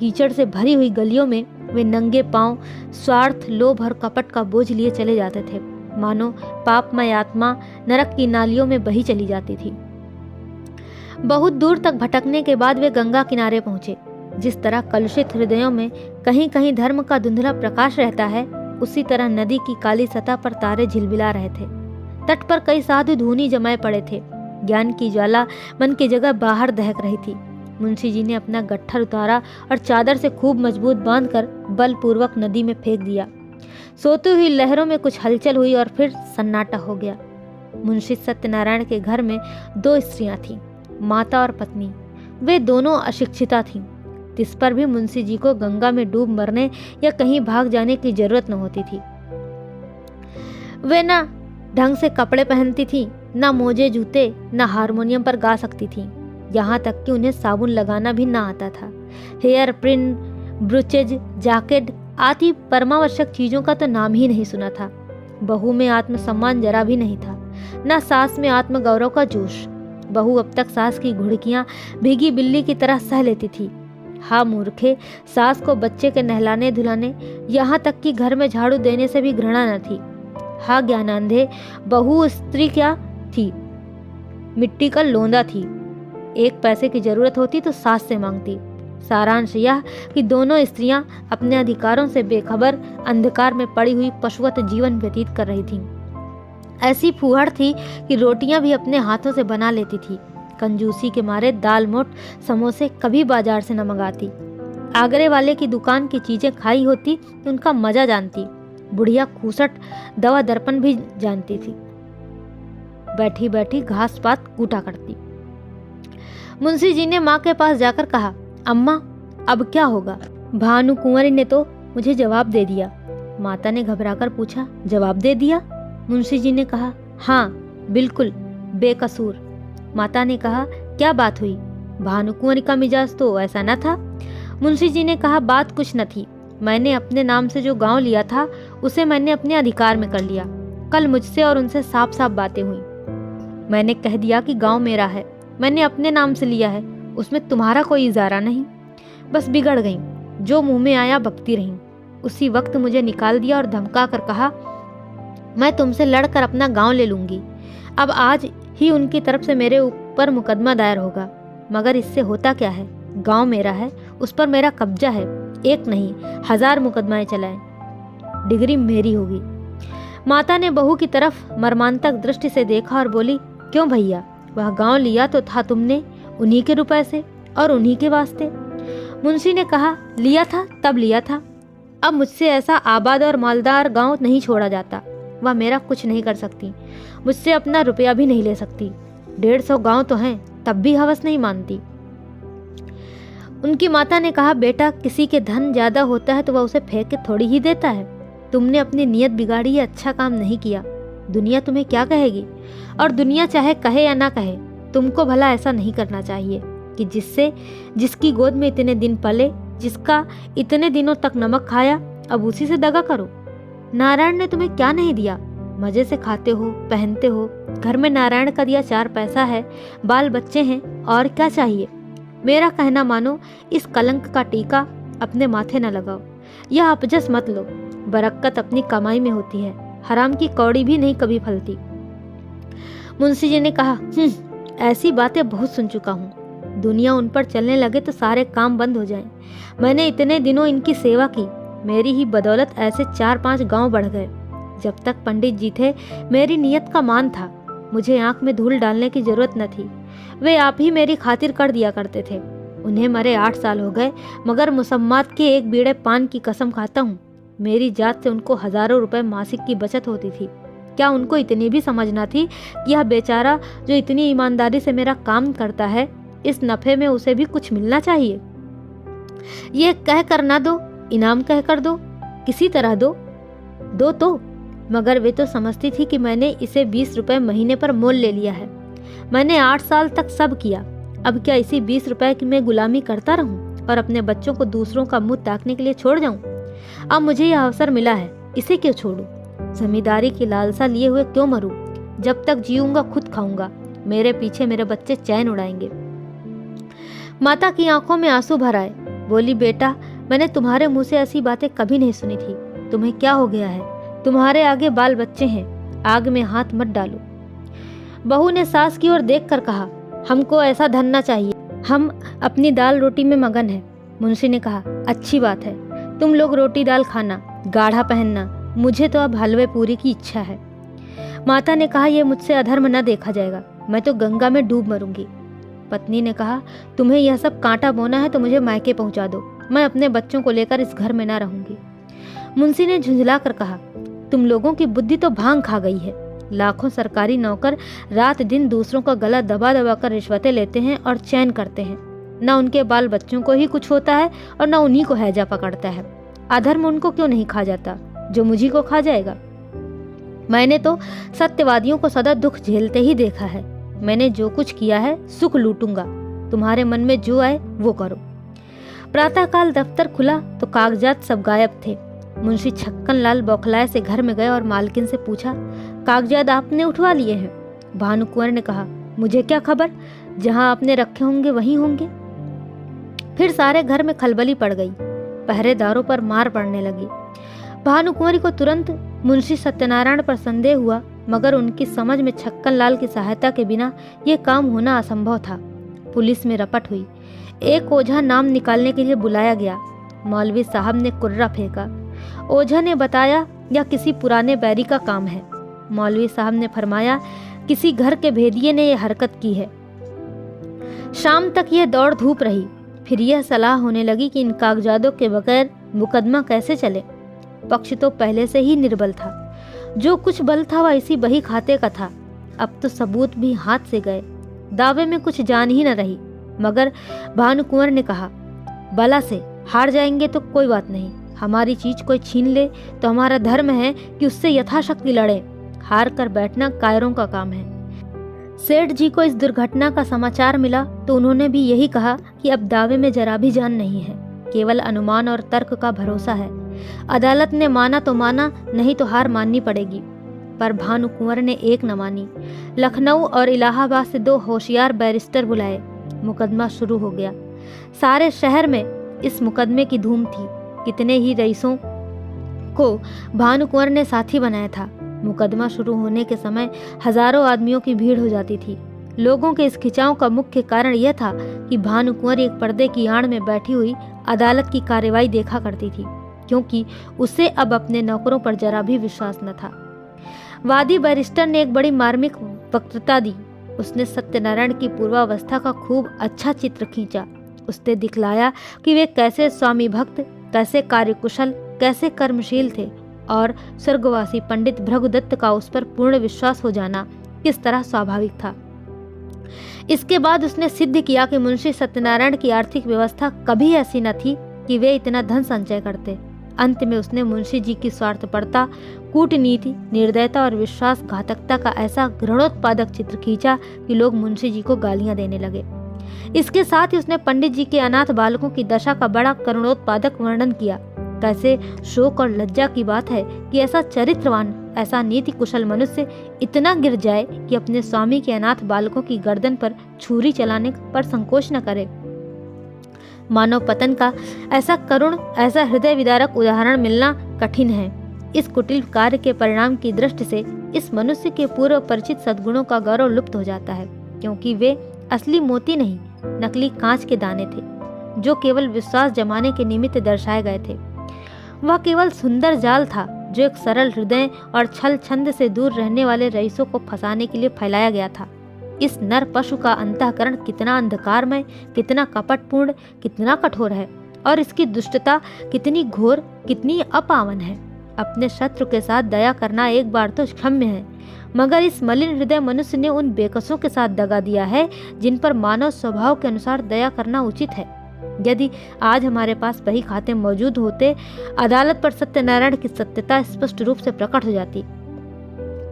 कीचड़ से भरी हुई गलियों में वे नंगे पांव स्वार्थ, लोभ और कपट का बोझ लिए चले जाते थे, मानो पापमय आत्मा नरक की नालियों में बही चली जाती थी। बहुत दूर तक भटकने के बाद वे गंगा किनारे पहुंचे। जिस तरह कलुषित हृदयों में कहीं कहीं धर्म का धुंधला प्रकाश रहता है, उसी तरह नदी की काली सतह पर तारे झिलमिला रहे थे। तट पर कई साधु धूनी जमाए पड़े थे। ज्ञान की ज्वाला मन की जगह बाहर दहक रही थी। मुंशी जी ने अपना गट्ठर उतारा और चादर से खूब मजबूत बांधकर बलपूर्वक नदी में फेंक दिया। सोती हुई लहरों में कुछ हलचल हुई और फिर सन्नाटा हो गया। मुंशी सत्यनारायण के घर में 2 स्त्रियां थीं, माता और पत्नी। वे दोनों अशिक्षिता थीं। इस पर भी मुंशी जी को गंगा में डूब मरने या कहीं भाग जाने की जरूरत न होती थी। वे न ढंग से कपड़े पहनती थीं, न मोजे जूते, न हारमोनियम पर गा सकती थीं। यहाँ तक कि उन्हें साबुन लगाना भी ना आता था। हेयर प्रिंट, ब्रूचेज, जैकेट आदि परमावश्यक चीजों का तो नाम ही नहीं सुना था। बहू में आत्मसम्मान जरा भी नहीं था, न सास में आत्मगौरव का जोश। बहू अब तक सास की घुड़कियां भीगी बिल्ली की तरह सह लेती थी। हाँ मूर्खे, सास को बच्चे के नहलाने धुलाने, यहाँ तक कि घर में झाड़ू देने से भी घृणा न थी। हाँ ज्ञानांधे, बहू स्त्री क्या थी? मिट्टी का लोंदा थी। 1 पैसे की जरूरत होती तो सास से मांगती। सारांश यह कि दोनों स्त्रियां अपने अधिकारों से बेखबर अंधकार में पड़ी हुई पशुवत जीवन व्यतीत कर रही थीं। ऐसी फूहड़ थी कि रोटियां भी अपने हाथों से बना लेती थी। कंजूसी के मारे दाल मोट समोसे कभी बाजार से न मंगाती। आगरे वाले की दुकान की चीजें खाई होती तो उनका मजा जानती। बुढ़िया खूसट दवा दर्पण भी जानती थी। बैठी बैठी घास पात कूटा करती। मुंशी जी ने माँ के पास जाकर कहा, अम्मा अब क्या होगा? भानु कुंवरी ने तो मुझे जवाब दे दिया। माता ने घबराकर पूछा, जवाब दे दिया? मुंशी जी ने कहा, हाँ बिल्कुल बेकसूर। माता ने कहा, क्या बात हुई? भानु कुंवरी का मिजाज तो ऐसा न था। मुंशी जी ने कहा, बात कुछ न थी। मैंने अपने नाम से जो गांव लिया था उसे मैंने अपने अधिकार में कर लिया। कल मुझसे और उनसे साफ साफ बातें हुई। मैंने कह दिया कि गांव मेरा है, मैंने अपने नाम से लिया है, उसमें तुम्हारा कोई इजारा नहीं। बस बिगड़ गई, जो मुंह में आया बकती रही। उसी वक्त मुझे निकाल दिया और धमका कर कहा, मैं तुमसे लड़कर अपना गांव ले लूंगी। अब आज ही उनकी तरफ से मेरे ऊपर मुकदमा दायर होगा। मगर इससे होता क्या है? गांव मेरा है, उस पर मेरा कब्जा है। 1 नहीं 1000 मुकदमाएं चलाएं, डिग्री मेरी होगी। माता ने बहू की तरफ मर्मांतक दृष्टि से देखा और बोली, क्यों भैया, वह गांव लिया तो था तुमने उन्हीं के रुपए से और उन्हीं के वास्ते। मुंशी ने कहा, लिया था तब लिया था। अब मुझसे ऐसा आबाद और मालदार गांव नहीं छोड़ा जाता। वह मेरा कुछ नहीं कर सकती, मुझसे अपना रुपया भी नहीं ले सकती। 150 गांव तो हैं, तब भी हवस नहीं मानती। उनकी माता ने कहा, बेटा किसी के धन ज्यादा होता है तो वह उसे फेंक के थोड़ी ही देता है। तुमने अपनी नियत बिगाड़ी, ये अच्छा काम नहीं किया। दुनिया तुम्हें क्या कहेगी? और दुनिया चाहे कहे या ना कहे, तुमको भला ऐसा नहीं करना चाहिए कि जिसकी गोद में इतने दिन पले, जिसका इतने दिनों तक नमक खाया, अब उसी से दगा करो। नारायण ने तुम्हें क्या नहीं दिया? मजे से खाते हो, पहनते हो। घर में नारायण का दिया 4 पैसा है, बाल बच्चे हैं, और क्या चाहिए? मेरा कहना मानो, इस कलंक का टीका अपने माथे न लगाओ। यह अपजस मत लो। बरकत अपनी कमाई में होती है, हराम की कौड़ी भी नहीं कभी फलती। मुंशी जी ने कहा, ऐसी बातें बहुत सुन चुका हूँ। दुनिया उन पर चलने लगे तो सारे काम बंद हो जाएं। मैंने इतने दिनों इनकी सेवा की, मेरी ही बदौलत ऐसे 4-5 गांव बढ़ गए। जब तक पंडित जी थे मेरी नियत का मान था। मुझे आंख में धूल डालने की जरूरत न थी। वे आप ही मेरी खातिर कर दिया करते थे। उन्हें मरे 8 साल हो गए, मगर मुसम्मात के एक बीड़े पान की कसम खाता हूँ, मेरी जात से उनको हजारों रुपए मासिक की बचत होती थी। क्या उनको इतनी भी समझ ना थी कि यह बेचारा जो इतनी ईमानदारी से मेरा काम करता है, इस नफे में उसे भी कुछ मिलना चाहिए। ये कह कर ना दो, इनाम कह कर दो, किसी तरह दो तो। मगर वे तो समझती थी कि मैंने इसे 20 रुपए महीने पर मोल ले लिया है। मैंने 8 साल तक सब किया, अब क्या इसी 20 रुपए की मैं गुलामी करता रहूं और अपने बच्चों को दूसरों का मुंह ताकने के लिए छोड़ जाऊं? अब मुझे यह अवसर मिला है, इसे क्यों छोड़ूं? जमींदारी की लालसा लिए हुए क्यों मरूं? जब तक जीऊंगा खुद खाऊंगा, मेरे पीछे मेरे बच्चे चैन उड़ाएंगे। माता की आंखों में आंसू भर आए। बोली, बेटा, मैंने तुम्हारे मुंह से ऐसी बातें कभी नहीं सुनी थी। तुम्हें क्या हो गया है? तुम्हारे आगे बाल बच्चे हैं, आग में हाथ मत डालो। बहू ने सास की ओर देखकर कहा, हमको ऐसा धन न चाहिए, हम अपनी दाल रोटी में मगन हैं। मुंशी ने कहा, अच्छी बात है, तुम लोग रोटी दाल खाना, गाढ़ा पहनना, मुझे तो अब हलवे पूरी की इच्छा है। माता ने कहा, यह मुझसे अधर्म न देखा जाएगा, मैं तो गंगा में डूब मरूंगी। पत्नी ने कहा, तुम्हें यह सब कांटा बोना है तो मुझे मायके पहुंचा दो, मैं अपने बच्चों को लेकर इस घर में ना रहूंगी। मुंशी ने झुंझला कर कहा, तुम लोगों की बुद्धि तो भांग खा गई है। लाखों सरकारी नौकर रात दिन दूसरों का गला दबा दबा कर रिश्वतें लेते हैं और चैन करते हैं। न उनके बाल बच्चों को ही कुछ होता है और न उन्हीं को हैजा पकड़ता है। अधर्म उनको क्यों नहीं खा जाता जो मुझी को खा जाएगा? मैंने तो सत्यवादियों को सदा दुख झेलते ही देखा है। मैंने जो कुछ किया है सुख लूटूंगा, तुम्हारे मन में जो आए वो करो। प्रातःकाल दफ्तर खुला तो कागजात सब गायब थे। मुंशी छक्कन लाल बौखलाए से घर में गए और मालकिन से पूछा, कागजात आपने उठवा लिए हैं? भानुकुंवर ने कहा, मुझे क्या खबर, जहां आपने रखे होंगे वहीं होंगे। फिर सारे घर में खलबली पड़ गई, पहरेदारों पर मार पड़ने लगी। भानुकुंवरी को तुरंत मुंशी सत्यनारायण पर संदेह हुआ, मगर उनकी समझ में छक्कन लाल की सहायता के बिना यह काम होना असंभव था। पुलिस में रपट हुई, एक ओझा नाम निकालने के लिए बुलाया गया। मौलवी साहब ने कुर्रा फेंका। ओझा ने बताया, यह किसी पुराने बैरी का काम है। मौलवी साहब ने फरमाया, किसी घर के भेदिये ने यह हरकत की है। शाम तक यह दौड़ धूप रही। फिर यह सलाह होने लगी कि इन कागजातों के बगैर मुकदमा कैसे चले। पक्ष तो पहले से ही निर्बल था, जो कुछ बल था वह इसी बही खाते का था। अब तो सबूत भी हाथ से गए, दावे में कुछ जान ही न रही। मगर भानुकुंवर ने कहा, बला से हार जाएंगे तो कोई बात नहीं, हमारी चीज कोई छीन ले तो हमारा धर्म है कि उससे यथाशक्ति लड़े। हार कर बैठना कायरों का काम है। सेठ जी को इस दुर्घटना का समाचार मिला तो उन्होंने भी यही कहा कि अब दावे में जरा भी जान नहीं है, केवल अनुमान और तर्क का भरोसा है। अदालत ने माना तो माना, नहीं तो हार माननी पड़ेगी। पर भानुकुंवर ने एक न मानी। लखनऊ और इलाहाबाद से 2 होशियार बैरिस्टर बुलाए। मुकदमा शुरू हो गया। सारे शहर में इस मुकदमे की धूम थी। कितने ही रईसों को भानुकुंवर ने साथी बनाया था। मुकदमा शुरू होने के समय हजारों आदमियों की भीड़ हो जाती थी। लोगों के इस खिंचाव का मुख्य कारण यह था कि भानुकुंवर एक पर्दे की आड़ में बैठी हुई अदालत की कार्रवाई देखा करती थी, क्योंकि उसे अब अपने नौकरों पर जरा भी विश्वास न था। वादी बैरिस्टर ने एक बड़ी मार्मिक वक्तृता दी। उसने सत्यनारायण की पूर्वावस्था का खूब अच्छा चित्र खींचा। उसने दिखलाया कि वे कैसे स्वामी भक्त, कैसे कार्यकुशल, कैसे कर्मशील थे और स्वर्गवासी पंडित भृगुदत्त का उस पर पूर्ण विश्वास हो जाना किस तरह स्वाभाविक था। इसके बाद उसने सिद्ध किया कि मुंशी सत्यनारायण की आर्थिक व्यवस्था कभी ऐसी न थी कि वे इतना धन संचय करते। अंत में उसने मुंशी जी की स्वार्थपरता, कूटनीति, निर्दयता और विश्वासघातकता का ऐसा घृणोत्पादक चित्र खींचा कि लोग मुंशी जी को गालियां देने लगे। इसके साथ ही उसने पंडित जी के अनाथ बालकों की दशा का बड़ा करुणोत्पादक वर्णन किया। कैसे शोक और लज्जा की बात है कि ऐसा चरित्रवान, ऐसा नीति कुशल मनुष्य इतना गिर जाए कि अपने स्वामी के अनाथ बालकों की गर्दन पर छुरी चलाने पर संकोच न करे। मानव पतन का ऐसा करुण, ऐसा हृदय विदारक उदाहरण मिलना कठिन है। इस कुटिल कार्य के परिणाम की दृष्टि से इस मनुष्य के पूर्व परिचित सद्गुणों का गौरव लुप्त हो जाता है, क्योंकि वे असली मोती नहीं, नकली कांच के दाने थे, जो केवल विश्वास जमाने के निमित्त दर्शाए गए थे। वह केवल सुंदर जाल था जो एक सरल हृदय और छल छंद से दूर रहने वाले रईसों को फंसाने के लिए फैलाया गया था। इस नर पशु का अंतःकरण कितना अंधकारमय, कितना कपटपूर्ण, कितना कठोर है, और इसकी दुष्टता कितनी घोर, कितनी अपावन है। अपने शत्रु के साथ दया करना एक बार तो क्षम्य है, मगर इस मलिन हृदय मनुष्य ने उन बेकसों के साथ दगा दिया है जिन पर मानव स्वभाव के अनुसार दया करना उचित है। यदि आज हमारे पास बही खाते मौजूद होते, अदालत पर सत्यनारायण की सत्यता स्पष्ट रूप से प्रकट हो जाती,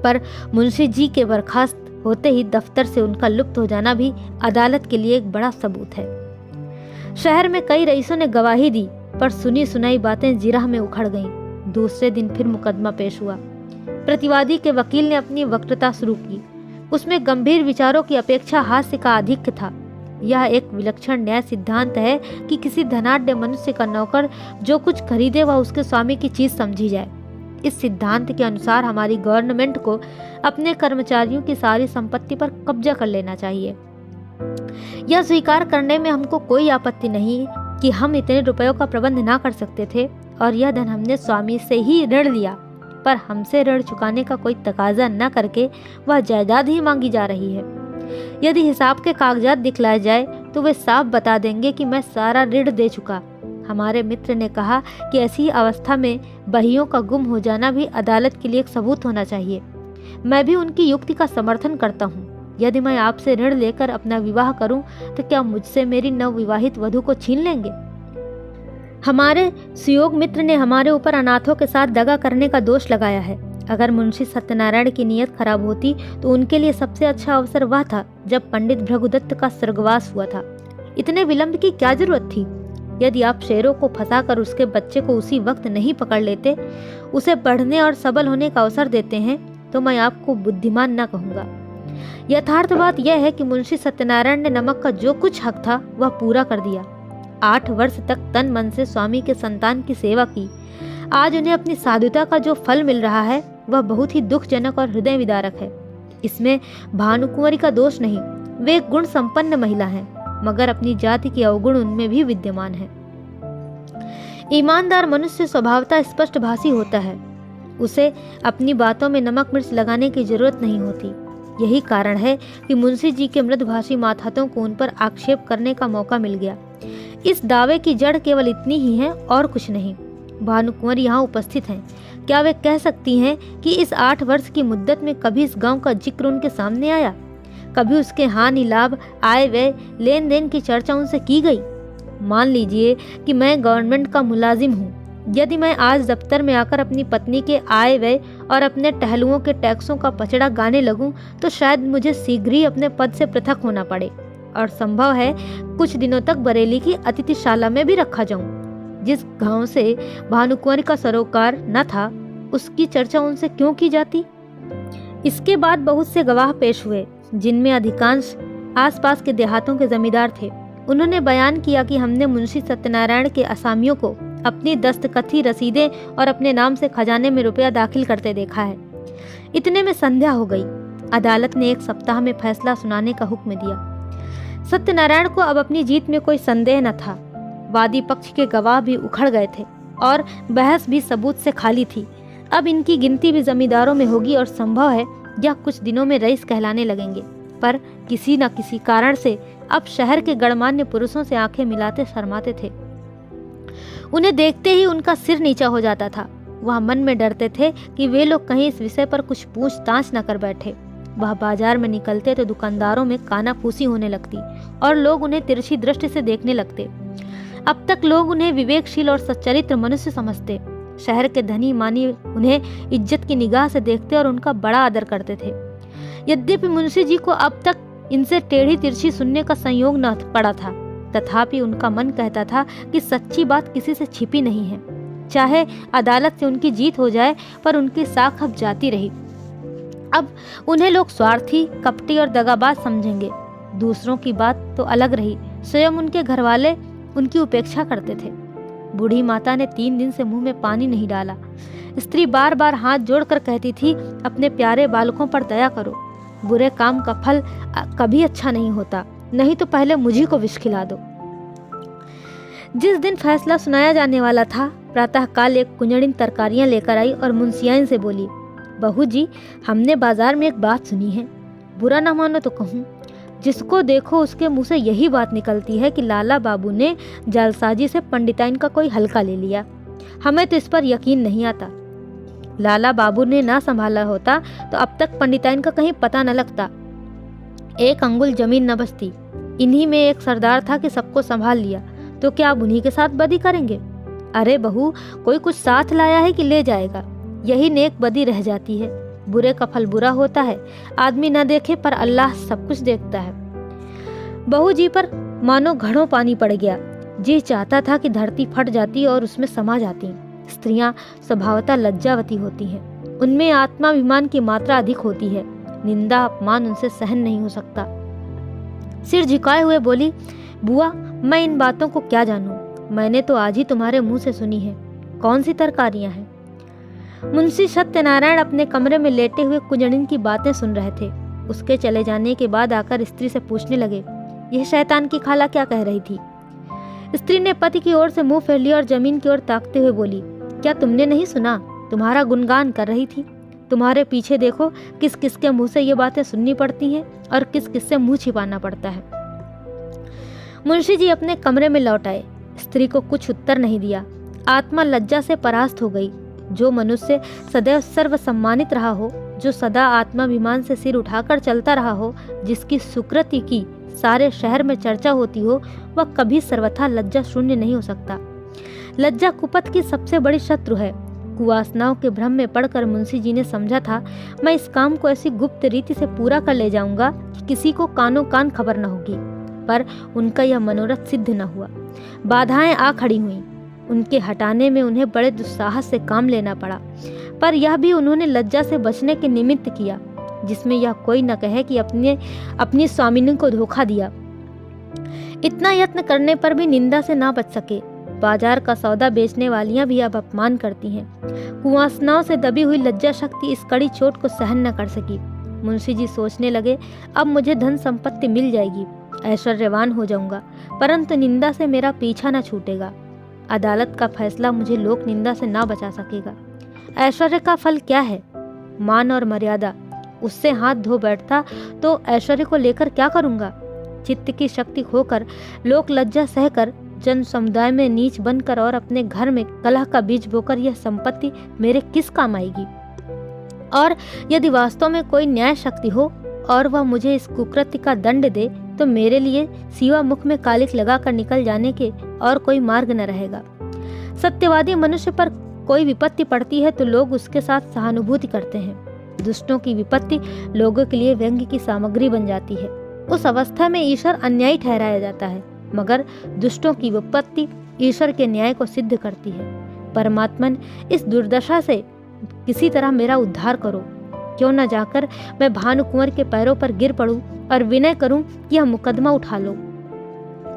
पर मुंशी जी के बर्खास्त होते ही दफ्तर से उनका लुप्त हो जाना भी अदालत के लिए एक बड़ा सबूत है। शहर में कई रईसों ने गवाही दी, पर सुनी सुनाई बातें जिरह में उखड़ गईं। दूसरे दिन फिर मुकदमा पेश हुआ। प्रतिवादी के वकील ने अपनी वक्तृता शुरू की। उसमें गंभीर विचारों की अपेक्षा हास्य का आधिक्य था। यह एक विलक्षण न्याय सिद्धांत है कि किसी धनाढ्य मनुष्य का नौकर जो कुछ खरीदे वह उसके स्वामी की चीज समझी जाए। इस सिद्धांत के अनुसार हमारी गवर्नमेंट को अपने कर्मचारियों की सारी संपत्ति पर कब्जा कर लेना चाहिए। यह स्वीकार करने में हमको कोई आपत्ति नहीं कि हम इतने रुपयों का प्रबंध ना कर सकते थे और यह धन हमने स्वामी से ही ऋण लिया, पर हमसे ऋण चुकाने का कोई तकाजा न करके वह जायदाद ही मांगी जा रही है। यदि हिसाब के कागजात दिखलाए जाए तो वे साफ बता देंगे कि मैं सारा ऋण दे चुका। हमारे मित्र ने कहा कि ऐसी अवस्था में बहियों का गुम हो जाना भी अदालत के लिए एक सबूत होना चाहिए। मैं भी उनकी युक्ति का समर्थन करता हूँ। यदि मैं आपसे ऋण लेकर अपना विवाह करूं तो क्या मुझसे मेरी नवविवाहित वधू को छीन लेंगे? हमारे सुयोग मित्र ने हमारे ऊपर अनाथों के साथ दगा करने का दोष लगाया है। अगर मुंशी सत्यनारायण की नीयत खराब होती तो उनके लिए सबसे अच्छा अवसर वह था जब पंडित भृगुदत्त का स्वर्गवास हुआ था। इतने विलंब की क्या जरूरत थी? यदि आप शेरों को फंसाकर उसके बच्चे को उसी वक्त नहीं पकड़ लेते, उसे बढ़ने और सबल होने का अवसर देते हैं, तो मैं आपको बुद्धिमान न कहूँगा। यथार्थ बात यह है कि मुंशी सत्यनारायण ने नमक का जो कुछ हक था वह पूरा कर दिया। 8 वर्ष तक तन मन से स्वामी के संतान की सेवा की। आज उन्हें अपनी साधुता का जो फल मिल रहा है वह बहुत ही दुखजनक और हृदय विदारक है। इसमें भानुकुंवरी का दोष नहीं, वे एक गुण संपन्न महिला हैं, मगर अपनी जाति के अवगुण उनमें भी विद्यमान है। ईमानदार मनुष्य स्वभावतः स्पष्टभाषी होता है। उसे अपनी बातों में नमक मिर्च लगाने की जरूरत नहीं होती। यही कारण है कि मुंशी जी के मृदभाषी मातहतों को उन पर आक्षेप करने का मौका मिल गया। इस दावे की जड़ केवल इतनी ही है और कुछ नहीं। भानुकुंवरी यहाँ उपस्थित हैं। क्या वे कह सकती हैं कि इस 8 वर्ष की मुद्दत में कभी इस गांव का जिक्र उनके सामने आया? कभी उसके हानि लाभ, आय व्यय, लेन देन की चर्चा उनसे की गई? मान लीजिए कि मैं गवर्नमेंट का मुलाजिम हूँ। यदि मैं आज दफ्तर में आकर अपनी पत्नी के आय व्यय और अपने टहलुओं के टैक्सों का पचड़ा गाने लगूं तो शायद मुझे शीघ्र ही अपने पद से पृथक होना पड़े और संभव है कुछ दिनों तक बरेली की अतिथिशाला में भी रखा जाऊं। जिस गांव से भानुकुंवरी का सरोकार न था उसकी चर्चा उनसे क्यों की जाती? इसके बाद बहुत से गवाह पेश हुए, जिनमें अधिकांश आसपास के देहातों के जमींदार थे। उन्होंने बयान किया कि हमने मुंशी सत्यनारायण के असामियों को अपनी दस्तखती रसीदें और अपने नाम से खजाने में रुपया दाखिल करते देखा है। इतने में संध्या हो गई। अदालत ने 1 सप्ताह में फैसला सुनाने का हुक्म दिया। सत्यनारायण को अब अपनी जीत में कोई संदेह न था। वादी पक्ष के गवाह भी उखड़ गए थे और बहस भी सबूत से खाली थी। अब इनकी गिनती भी जमींदारों में होगी और संभव है यह कुछ दिनों में रईस कहलाने लगेंगे। पर किसी न किसी कारण से अब शहर के गणमान्य पुरुषों से आंखें मिलाते शर्माते थे। उन्हें देखते ही उनका सिर नीचा हो जाता था। वह मन में डरते थे कि वे लोग कहीं इस विषय पर कुछ पूछताछ न कर बैठे। वह बाजार में निकलते तो दुकानदारों में कानाफूसी होने लगती और लोग उन्हें तिरछी दृष्टि से देखने लगते। अब तक लोग उन्हें विवेकशील और सच्चरित्र मनुष्य समझते। शहर के धनी मानी उन्हें इज्जत की निगाह से देखते और उनका बड़ा आदर करते थे। यद्यपि मुंशी जी को अब तक इनसे टेढ़ी तिरछी सुनने का संयोग न पड़ा था, तथापि उनका मन कहता था कि सच्ची बात किसी से छिपी नहीं है। चाहे अदालत से उनकी जीत हो जाए, पर उनकी साख अब जाती रही। अब उन्हें लोग स्वार्थी, कपटी और दगाबाज समझेंगे। दूसरों की बात तो अलग रही, स्वयं उनके घरवाले उनकी उपेक्षा करते थे। बूढ़ी माता ने 3 दिन से मुंह में पानी नहीं डाला। स्त्री बार बार हाथ जोड़कर कहती थी, अपने प्यारे बालकों पर दया करो। बुरे काम का फल कभी अच्छा नहीं होता, नहीं तो पहले मुझी को विष खिला दो। जिस दिन फैसला सुनाया जाने वाला था, प्रातःकाल एक कुंजड़िन तरकारियां लेकर आई और मुंशियाइन से बोली, बहू जी, हमने बाजार में एक बात सुनी है। बुरा ना मानो तो कहूँ, जिसको देखो उसके मुंह से यही बात निकलती है कि लाला बाबू ने जालसाजी से पंडिताइन का कोई हल्का ले लिया। हमें तो इस पर यकीन नहीं आता। लाला बाबू ने ना संभाला होता तो अब तक पंडिताइन का कहीं पता न लगता, एक अंगुल जमीन न बचती। इन्हीं में एक सरदार था कि सबको संभाल लिया, तो क्या अब उन्हीं के साथ बदी करेंगे? अरे बहू, कोई कुछ साथ लाया है कि ले जाएगा? यही नेक बदी रह जाती है। बुरे का फल बुरा होता है। आदमी न देखे पर अल्लाह सब कुछ देखता है। बहू जी पर मानो घड़ों पानी पड़ गया। जी चाहता था कि धरती फट जाती और उसमें समा जाती। स्त्रियां स्वभावतः लज्जावती होती हैं। उनमें आत्माभिमान की मात्रा अधिक होती है। निंदा अपमान उनसे सहन नहीं हो सकता। सिर झुकाए हुए बोली, बुआ, मैं इन बातों को क्या जानूं? मैंने तो आज ही तुम्हारे मुंह से सुनी है। कौन सी तरकारियां हैं? मुंशी सत्यनारायण अपने कमरे में लेटे हुए कुंजड़िन की बातें सुन रहे थे। उसके चले जाने के बाद आकर स्त्री से पूछने लगे, यह शैतान की खाला क्या कह रही थी? स्त्री ने पति की ओर से मुंह फेर लिया और जमीन की ओर ताकते हुए बोली, क्या तुमने नहीं सुना? तुम्हारा गुणगान कर रही थी। तुम्हारे पीछे देखो, किस किस के मुंह से ये बातें सुननी पड़ती हैं और किस किस से मुंह छिपाना पड़ता है। मुंशी जी अपने कमरे में लौट आए। स्त्री को कुछ उत्तर नहीं दिया। आत्मा लज्जा से परास्त हो गई। जो मनुष्य सदैव सर्व सम्मानित रहा हो, जो सदा आत्माभिमान से सिर उठाकर चलता रहा हो, जिसकी सुकृति की सारे शहर में चर्चा होती हो, वह कभी सर्वथा लज्जा शून्य नहीं हो सकता। लज्जा कुपथ की सबसे बड़ी शत्रु है। कुवासनाओं के भ्रम में पड़कर मुंशी जी ने समझा था, मैं इस काम को ऐसी गुप्त रीति से पूरा कर ले जाऊंगा कि किसी को कानों कान खबर न होगी। पर उनका यह मनोरथ सिद्ध न हुआ। बाधाएं आ खड़ी हुईं। उनके हटाने में उन्हें बड़े दुस्साहस से काम लेना पड़ा, पर यह भी उन्होंने लज्जा से बचने के निमित्त किया, जिसमें यह कोई न कहे कि अपनी स्वामिनी को धोखा दिया। इतना यत्न करने पर भी निंदा से ना बच सके। बाजार का सौदा बेचने वालियां भी अब अपमान करती हैं। कुवासनाओं से दबी हुई लज्जा शक्ति इस कड़ी चोट को सहन न कर सकी। मुंशी जी सोचने लगे, अब मुझे धन संपत्ति मिल जाएगी, ऐश्वर्यवान हो जाऊंगा, परंतु निंदा से मेरा पीछा न छूटेगा। अदालत का फैसला मुझे लोक निंदा से ना बचा सकेगा। ऐश्वर्य का फल क्या है? मान और मर्यादा। उससे हाथ धो बैठता तो ऐश्वर्य को लेकर क्या करूंगा? चित्त की शक्ति खोकर, लोक लज्जा सहकर, जन समुदाय में नीच बनकर और अपने घर में कलह का बीज बोकर यह संपत्ति मेरे किस काम आएगी? और यदि वास्तव में कोई न्याय शक्ति हो और वह मुझे इस कुकृत्य का दंड दे, तो मेरे लिए सिवा मुख में कालिक लगाकर निकल जाने के और कोई मार्ग न रहेगा। सत्यवादी मनुष्य पर कोई विपत्ति पड़ती है तो लोग उसके साथ सहानुभूति करते हैं। दुष्टों की विपत्ति लोगों के लिए व्यंग्य की सामग्री बन जाती है। उस अवस्था में ईश्वर अन्यायी ठहराया जाता है, मगर दुष्टों की विपत्ति ईश्वर के न्याय को सिद्ध करती है। परमात्मन, इस दुर्दशा से किसी तरह मेरा उद्धार करो। क्यों न जाकर मैं भानुकुंवर के पैरों पर गिर पड़ूं और विनय करूं कि यह मुकदमा उठा लो।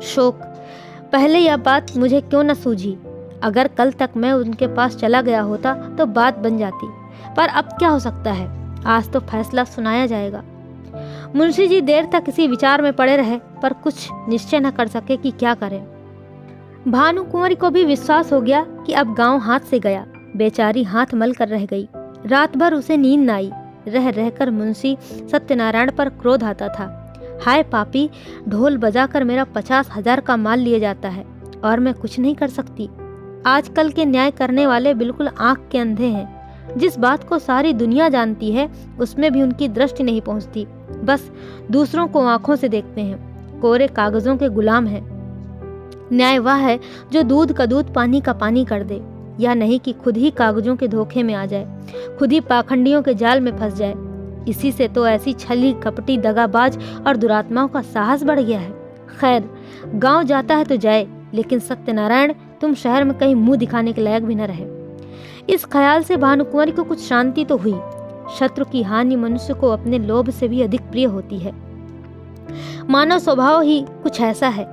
शोक, पहले यह बात मुझे क्यों न सूझी? अगर कल तक मैं उनके पास चला गया होता तो बात बन जाती, पर अब क्या हो सकता है? आज तो फैसला सुनाया जाएगा। मुंशी जी देर तक इसी विचार में पड़े रहे, पर कुछ निश्चय न कर सके कि क्या करें। भानुकुंवरी को भी विश्वास हो गया कि अब गांव हाथ से गया। बेचारी हाथ मल कर रह गई। रात भर उसे नींद न आई। रह रहकर मुंशी सत्यनारायण पर क्रोध आता था। हाय पापी, ढोल बजाकर मेरा 50,000 का माल लिए जाता है और मैं कुछ नहीं कर सकती। आजकल के न्याय करने वाले बिल्कुल आंख के अंधे हैं। जिस बात को सारी दुनिया जानती है उसमें भी उनकी दृष्टि नहीं पहुंचती। बस दूसरों को आंखों से देखते हैं। कोरे कागजों के गुलाम हैं। न्याय वह है जो दूध का दूध पानी का पानी कर दे, या नहीं कि खुद ही कागजों के धोखे में आ जाए, खुद ही पाखंडियों के जाल में फंस जाए। इसी से तो ऐसी छली कपटी दगाबाज और दुरात्माओं का साहस बढ़ गया है। खैर, गांव जाता है तो जाए, लेकिन सत्यनारायण तुम शहर में कहीं मुंह दिखाने के लायक भी न रहे। इस ख्याल से भानुकुंवरी को कुछ शांति तो हुई। शत्रु की हानि मनुष्य को अपने लोभ से भी अधिक प्रिय होती है। मानव स्वभाव ही कुछ ऐसा है।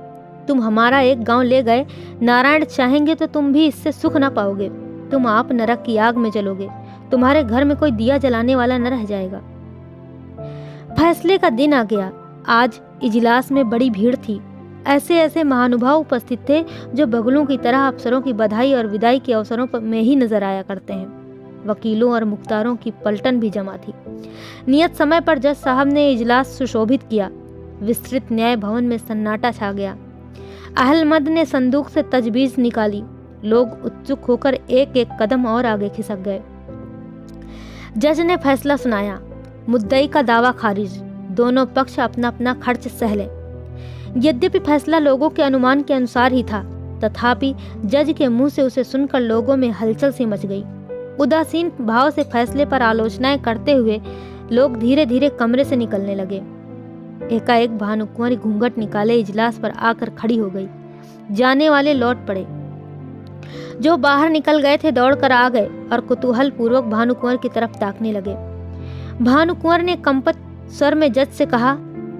तुम हमारा एक गांव ले गए, नारायण चाहेंगे तो तुम भी इससे सुख न पाओगे। तुम आप नरक की आग में जलोगे। तुम्हारे घर में कोई दिया जलाने वाला न रह जाएगा। फैसले का दिन आ गया। आज इजलास में बड़ी भीड़ थी। ऐसे ऐसे महानुभाव उपस्थित थे जो बगुलों की तरह अफसरों की बधाई और विदाई के अवसरों में ही नजर आया करते हैं। वकीलों और मुख्तारों की पलटन भी जमा थी। नियत समय पर जज साहब ने इजलास सुशोभित किया। विस्तृत न्याय भवन में सन्नाटा छा गया। अहलमद ने संदूक से तजवीज निकाली। लोग उत्सुक होकर एक एक कदम और आगे खिसक गए। जज ने फैसला सुनाया। मुद्दई का दावा खारिज। दोनों पक्ष अपना अपना खर्च सह लें। यद्यपि फैसला लोगों के अनुमान के अनुसार ही था, तथापि जज के मुंह से उसे सुनकर लोगों में हलचल सी मच गई। उदासीन भाव से फैसले पर आलोचनाएं करते हुए लोग धीरे धीरे कमरे से निकलने लगे। एकाएक भानुकुंवरी घूंघट निकाले इजलास पर आकर खड़ी हो गई। जाने वाले लौट पड़े। जो बाहर निकल गए थे दौड़कर आ गए और कुतूहल पूर्वक भानुकुंवर की तरफ ताकने लगे। भानुकुंवर ने कंपित स्वर में जज से कहा,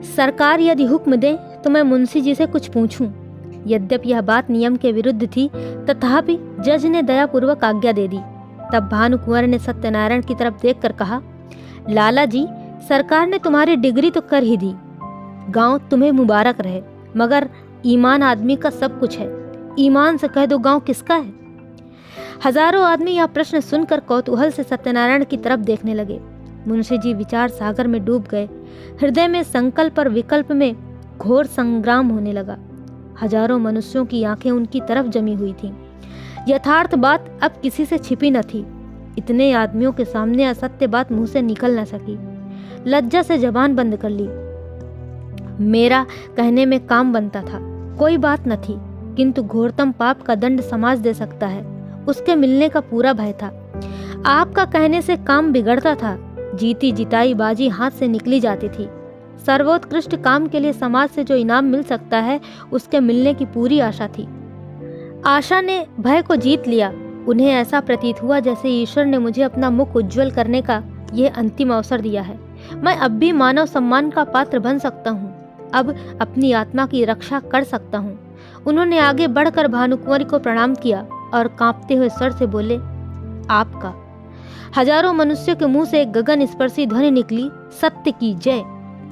सरकार यदि हुक्म दे तो मैं मुंशी जी से कुछ पूछूं। यद्यपि यह बात नियम के विरुद्ध थी, तथापि जज ने दयापूर्वक आज्ञा दे दी। तब भानुकुंवर ने सत्यनारायण की तरफ देखकर कहा, लाला जी, सरकार ने तुम्हारी डिग्री तो कर ही दी। गांव तुम्हें मुबारक रहे, मगर ईमान आदमी का सब कुछ है। ईमान से कह दो गांव किसका है? हजारों आदमी यह प्रश्न सुनकर कौतूहल से सत्यनारायण की तरफ देखने लगे। मुंशी जी विचार सागर में डूब गए। हृदय में संकल्प और विकल्प में घोर संग्राम होने लगा। हजारों मनुष्यों की आंखें उनकी तरफ जमी हुई थीं। यथार्थ बात अब किसी से छिपी न थी। इतने आदमियों के सामने असत्य बात मुंह से निकल न सकी। लज्जा से जबान बंद कर ली। मेरा कहने में काम बनता था, कोई बात न थी, किंतु घोरतम पाप का दंड समाज दे सकता है, उसके मिलने का पूरा भय था। आपका कहने से काम बिगड़ता था। जीती जिताई बाजी हाथ से निकली जाती थी। सर्वोत्कृष्ट काम के लिए समाज से जो इनाम मिल सकता है, उसके मिलने की पूरी आशा थी। आशा ने भय को जीत लिया। उन्हें ऐसा प्रतीत हुआ जैसे ईश्वर ने मुझे अपना मुख उज्ज्वल करने का यह अंतिम अवसर दिया है। मैं अब भी मानव सम्मान का पात्र बन सकता हूँ। अब अपनी आत्मा की रक्षा कर सकता हूँ। उन्होंने आगे बढ़कर भानुकुंवरी को प्रणाम किया और कांपते हुए स्वर से बोले, आपका। हजारों मनुष्यों के मुंह से एक गगन स्पर्शी ध्वनि निकली, सत्य की जय।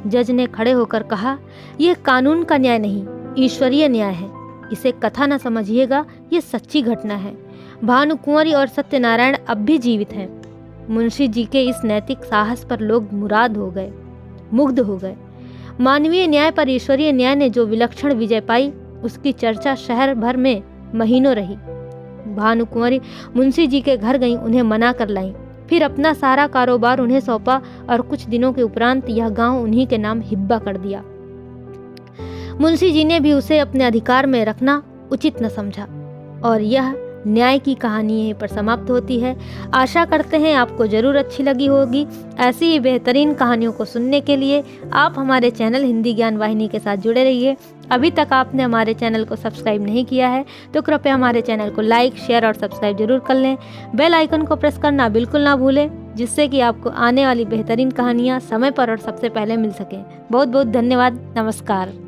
जज ने खड़े होकर कहा, यह कानून का न्याय नहीं, ईश्वरीय न्याय है। इसे कथा न समझिएगा, ये सच्ची घटना है। भानुकुंवरी और सत्यनारायण अब भी जीवित हैं। मुंशी जी के इस नैतिक साहस पर लोग मुराद हो गए, मुग्ध हो गए। मानवीय न्याय पर ईश्वरीय न्याय ने जो विलक्षण विजय पाई, उसकी चर्चा शहर भर में महीनों रही। भानुकुंवरी मुंशी जी के घर गईं, उन्हें मना कर लाईं। फिर अपना सारा कारोबार उन्हें सौंपा और कुछ दिनों के उपरांत यह गांव उन्हीं के नाम हिब्बा कर दिया। मुंशी जी ने भी उसे अपने अधिकार में रखना उचित न समझा। और यह न्याय की कहानी यहीं पर समाप्त होती है। आशा करते हैं आपको जरूर अच्छी लगी होगी। ऐसी ही बेहतरीन कहानियों को सुनने के लिए आप हमारे चैनल हिंदी ज्ञान वाहिनी के साथ जुड़े रहिए। अभी तक आपने हमारे चैनल को सब्सक्राइब नहीं किया है तो कृपया हमारे चैनल को लाइक, शेयर और सब्सक्राइब जरूर कर लें। बेल आइकन को प्रेस करना बिल्कुल ना भूलें, जिससे कि आपको आने वाली बेहतरीन कहानियाँ समय पर और सबसे पहले मिल सकें। बहुत बहुत धन्यवाद। नमस्कार।